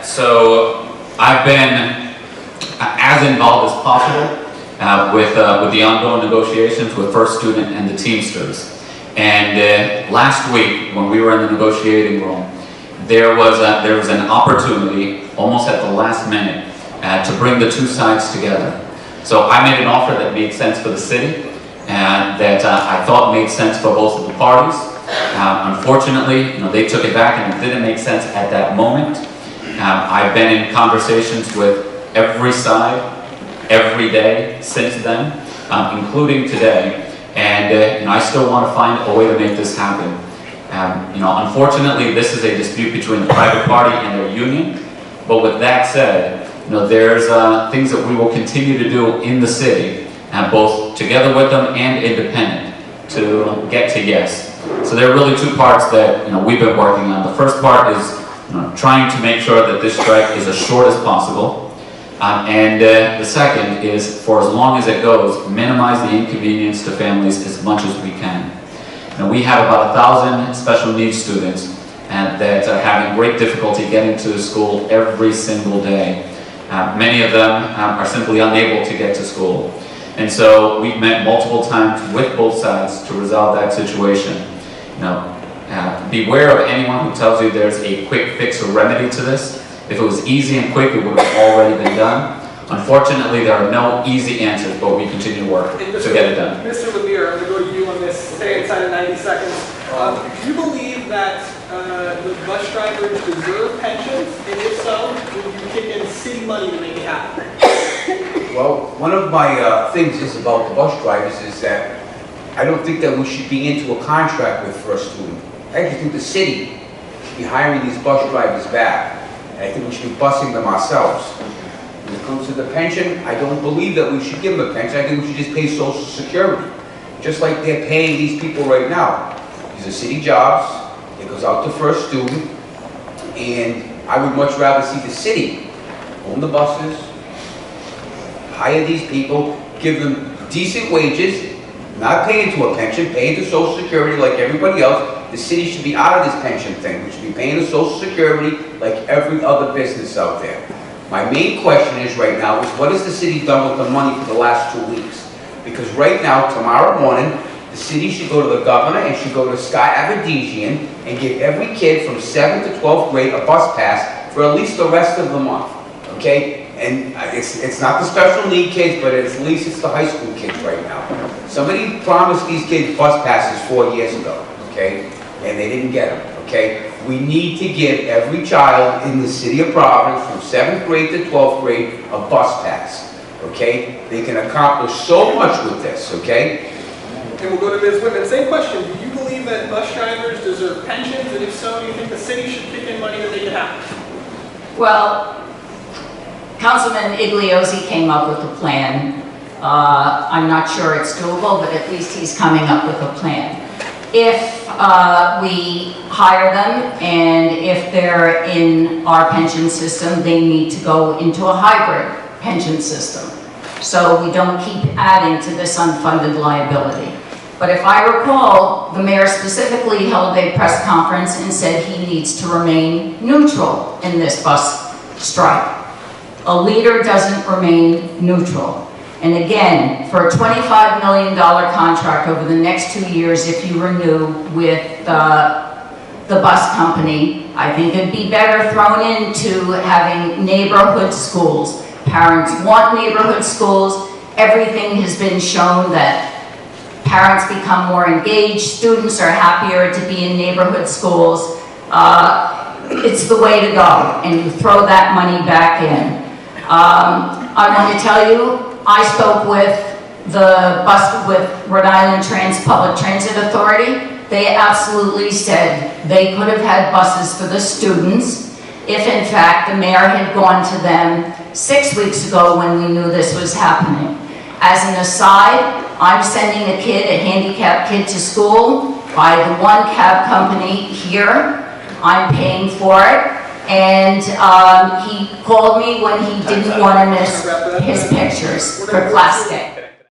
So I've been as involved as possible with the ongoing negotiations with First Student and the Teamsters. And last week, when we were in the negotiating room, there was an opportunity, almost at the last minute, to bring the two sides together. So I made an offer that made sense for the city, and that I thought made sense for both of the parties. Unfortunately, they took it back, and it didn't make sense at that moment. I've been in conversations with every side, every day since then, including today. And I still want to find a way to make this happen. Unfortunately, this is a dispute between the private party and their union. But with that said, there's things that we will continue to do in the city, both together with them and independent, to get to yes. So there are really two parts that we've been working on. The first part is trying to make sure that this strike is as short as possible. And the second is, for as long as it goes, minimize the inconvenience to families as much as we can. We have about 1,000 special needs students that are having great difficulty getting to school every single day. Many of them are simply unable to get to school. And so we've met multiple times with both sides to resolve that situation. Beware of anyone who tells you there's a quick fix or remedy to this. If it was easy and quick, it would have already been done. Unfortunately, there are no easy answers, but we continue to work to get it done. Mr. Lemire, I'm going to go to you on this. Stay inside of 90 seconds. Do you believe that the bus drivers deserve pensions? And if so, will you kick in city money to make it happen? Well, one of my things is about the bus drivers is that I don't think that we should be into a contract with First Student. I actually think the city should be hiring these bus drivers back. And I think we should be busing them ourselves. When it comes to the pension, I don't believe that we should give them a pension. I think we should just pay Social Security. Just like they're paying these people right now. These are city jobs. It goes out to First Student. And I would much rather see the city own the buses, hire these people, give them decent wages, not pay into a pension, pay into Social Security like everybody else. The city should be out of this pension thing. We should be paying the Social Security like every other business out there. My main question is right now is what has the city done with the money for the last 2 weeks? Because right now, tomorrow morning, the city should go to the governor and should go to Sky Aberdeen and give every kid from 7th to 12th grade a bus pass for at least the rest of the month. Okay? And it's not the special need kids, but at least it's the high school kids right now. Somebody promised these kids bus passes 4 years ago. Okay? And they didn't get them, okay? We need to give every child in the city of Providence from 7th grade to 12th grade a bus pass, okay? They can accomplish so much with this, okay? And we'll go to Ms. Whitman. Same question. Do you believe that bus drivers deserve pensions? And if so, do you think the city should kick in money to make it happen? Well, Councilman Igliozzi came up with a plan. I'm not sure it's doable, but at least he's coming up with a plan. If we hire them and if they're in our pension system, they need to go into a hybrid pension system. So we don't keep adding to this unfunded liability. But if I recall, the mayor specifically held a press conference and said he needs to remain neutral in this bus strike. A leader doesn't remain neutral. And again, for a $25 million contract over the next 2 years, if you renew with the bus company, I think it'd be better thrown into having neighborhood schools. Parents want neighborhood schools. Everything has been shown that parents become more engaged, students are happier to be in neighborhood schools. It's the way to go, and you throw that money back in. I want to tell you, I spoke with Rhode Island Public Transit Authority. They absolutely said they could have had buses for the students if in fact the mayor had gone to them 6 weeks ago when we knew this was happening. As an aside, I'm sending a handicapped kid to school by the one cab company here. I'm paying for it. And he called me when he didn't want to miss his pictures for class day.